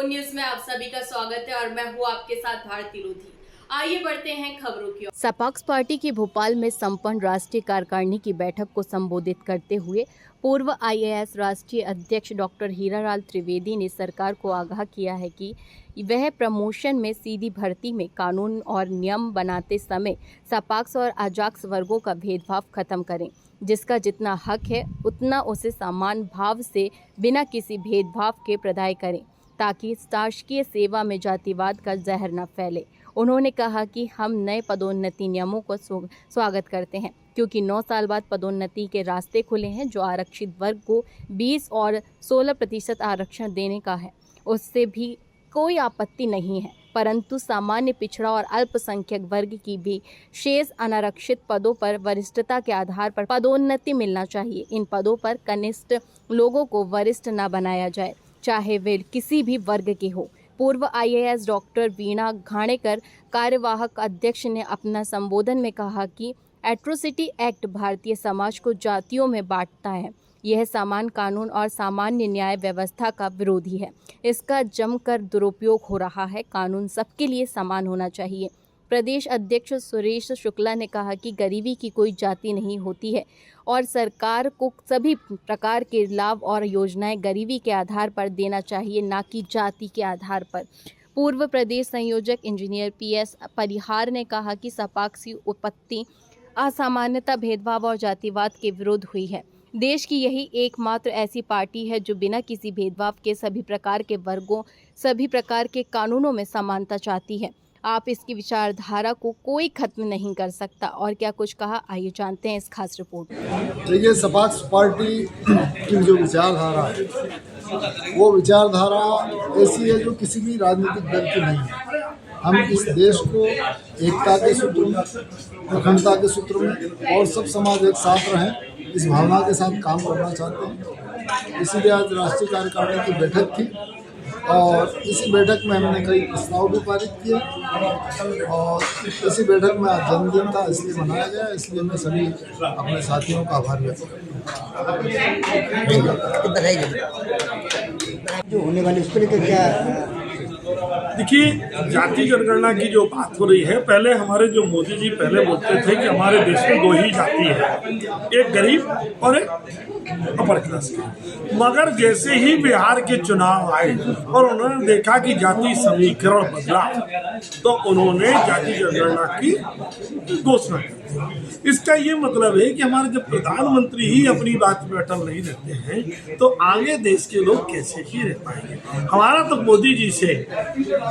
News में आप सभी का स्वागत है और मैं हूँ आपके साथ भारती लोधी। आइए बढ़ते हैं खबरों की ओर। सपाक्स पार्टी की भोपाल में संपन्न राष्ट्रीय कार्यकारिणी की बैठक को संबोधित करते हुए पूर्व आईएएस राष्ट्रीय अध्यक्ष डॉक्टर हीरालाल त्रिवेदी ने सरकार को आगाह किया है कि वह प्रमोशन में सीधी भर्ती में कानून और नियम बनाते समय सपाक्स और अजाक्स वर्गों का भेदभाव खत्म करें। जिसका जितना हक है उतना उसे समान भाव से बिना किसी भेदभाव के प्रदाय करें, ताकि शासकीय सेवा में जातिवाद का जहर न फैले। उन्होंने कहा कि हम नए पदोन्नति नियमों को स्वागत करते हैं, क्योंकि 9 साल बाद पदोन्नति के रास्ते खुले हैं। जो आरक्षित वर्ग को 20 और 16% आरक्षण देने का है, उससे भी कोई आपत्ति नहीं है, परंतु सामान्य पिछड़ा और अल्पसंख्यक वर्ग की भी शेष अनारक्षित पदों पर वरिष्ठता के आधार पर पदोन्नति मिलना चाहिए। इन पदों पर कनिष्ठ लोगों को वरिष्ठ न बनाया जाए, चाहे वे किसी भी वर्ग के हो। पूर्व आईएएस डॉक्टर वीणा घाणेकर कार्यवाहक अध्यक्ष ने अपना संबोधन में कहा कि एट्रोसिटी एक्ट भारतीय समाज को जातियों में बांटता है। यह समान कानून और सामान्य न्याय व्यवस्था का विरोधी है। इसका जमकर दुरुपयोग हो रहा है। कानून सबके लिए समान होना चाहिए। प्रदेश अध्यक्ष सुरेश शुक्ला ने कहा कि गरीबी की कोई जाति नहीं होती है और सरकार को सभी प्रकार के लाभ और योजनाएं गरीबी के आधार पर देना चाहिए, ना कि जाति के आधार पर। पूर्व प्रदेश संयोजक इंजीनियर PS परिहार ने कहा कि सपाक्स की उत्पत्ति असामान्यता, भेदभाव और जातिवाद के विरुद्ध हुई है। देश की यही एकमात्र ऐसी पार्टी है जो बिना किसी भेदभाव के सभी प्रकार के वर्गों, सभी प्रकार के कानूनों में समानता चाहती है। आप इसकी विचारधारा को कोई खत्म नहीं कर सकता। और क्या कुछ कहा, आइए जानते हैं इस खास रिपोर्ट में। देखिए, सपाक्स पार्टी की जो विचारधारा है वो विचारधारा ऐसी है जो किसी भी राजनीतिक दल की नहीं है। हम इस देश को एकता के सूत्र में, अखंडता के सूत्र में और सब समाज एक साथ रहें, इस भावना के साथ काम करना चाहते हैं। इसीलिए आज राष्ट्रीय कार्यकारिणी की बैठक थी और इसी बैठक में हमने कई प्रस्ताव भी पारित किए और इसी बैठक में आज जन्मदिन था, इसलिए मनाया गया। इसलिए मैं सभी अपने साथियों का आभार व्यक्त करता हूँ। जो होने वाली उसको लेकर क्या? देखिए, जाति जनगणना की जो बात हो रही है, पहले हमारे जो मोदी जी पहले बोलते थे कि हमारे देश में 2 ही जाति है, एक गरीब और एक अपर क्लास के। मगर जैसे ही बिहार के चुनाव आए और उन्होंने देखा कि जाति समीकरण बदला, तो उन्होंने जाति जनगणना की घोषणा की। इसका ये मतलब है कि हमारे जब प्रधानमंत्री ही अपनी बात में अटल नहीं रहते हैं, तो आगे देश के लोग कैसे ही रह पाएंगे। हमारा तो मोदी जी से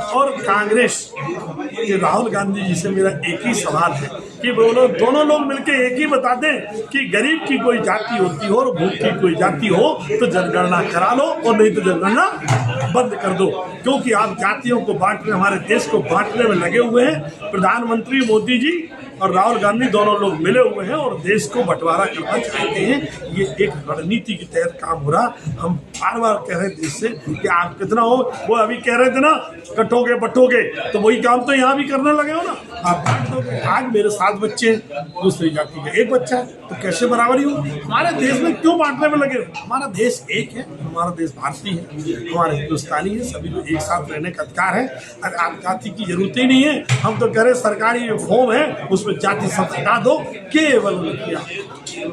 और कांग्रेस के राहुल गांधी जी से मेरा एक ही सवाल है कि वो लोग दोनों लोग मिलकर एक ही बता दें कि गरीब की कोई जाति होती हो और भूख की कोई जाति हो तो जनगणना करा लो, और नहीं तो जनगणना बंद कर दो। क्योंकि आप जातियों को बांटने, हमारे देश को बांटने में लगे हुए हैं। प्रधानमंत्री मोदी जी और राहुल गांधी दोनों लोग मिले हुए हैं और देश को बंटवारा करना चाहते हैं। ये एक रणनीति के तहत काम हो रहा। हम बार बार कह रहे हैं देश से कि आप कितना हो, वो अभी कह रहे थे ना कटोगे बटोगे, तो वही काम तो यहाँ भी करने लगे हो ना, आप बांट दोगे। आज मेरे 7 बच्चे, दूसरी जाति का 1 बच्चा है, तो कैसे बराबरी हो? हमारे देश में क्यों बांटने में लगे? हमारा देश एक है, हमारा देश भारतीय है, हमारे हिंदुस्तानी है, सभी को एक साथ रहने का अधिकार है। अरे आप जाति की जरूरत ही नहीं है। हम तो कह रहे सरकारी जो फॉर्म है उसमें जाति सब हटा दो, केवल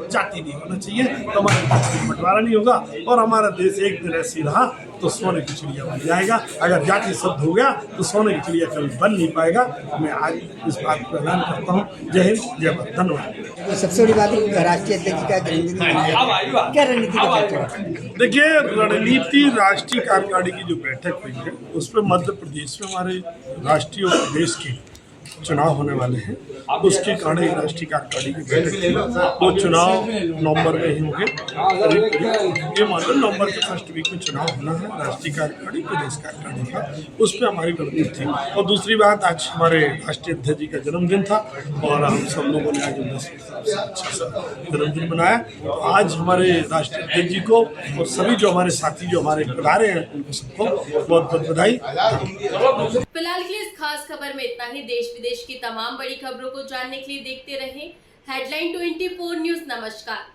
जाति नहीं होना चाहिए, तो हमारे देश बंटवारा नहीं होगा और हमारा देश एक दिन ऐसी रहा तो सोने की चिड़िया बन जाएगा। अगर जाति शब्द हो गया तो सोने की चिड़िया कभी बन नहीं पाएगा। मैं आज इस बात को ऐलान करता हूँ। जय हिंद, जय भारत, धन्यवाद। सबसे बड़ी बात है राष्ट्रीय अध्यक्ष का जन्मदिन मनाया, क्या रणनीति का चर्चा? देखिए, रणनीति राष्ट्रीय कार्यकारिणी की जो बैठक हुई है उस पर मध्य प्रदेश में हमारे राष्ट्रीय और प्रदेश के चुनाव होने वाले हैं। उसके कारण राष्ट्रीय कार्यकारिणी की बैठक थी। वो चुनाव नवंबर में ही होंगे। ये मान लो नवंबर के फर्स्ट वीक में चुनाव होना है, राष्ट्रीय कार्यकारिणी, प्रदेश कार्यकारिणी का। उस पर हमारी रणनीति थी। और दूसरी बात, आज हमारे राष्ट्रीय अध्यक्ष जी का जन्मदिन था और हम सब लोगों ने आज अच्छा सा जन्मदिन मनाया। तो आज हमारे राष्ट्रीय अध्यक्ष जी को और सभी जो हमारे साथी जो हमारे पधारे हैं उनको सबको बहुत बहुत बधाई। फिलहाल के लिए इस खास खबर में इतना ही। देश विदेश की तमाम बड़ी खबरों को जानने के लिए देखते रहें हेडलाइन 24 न्यूज। नमस्कार।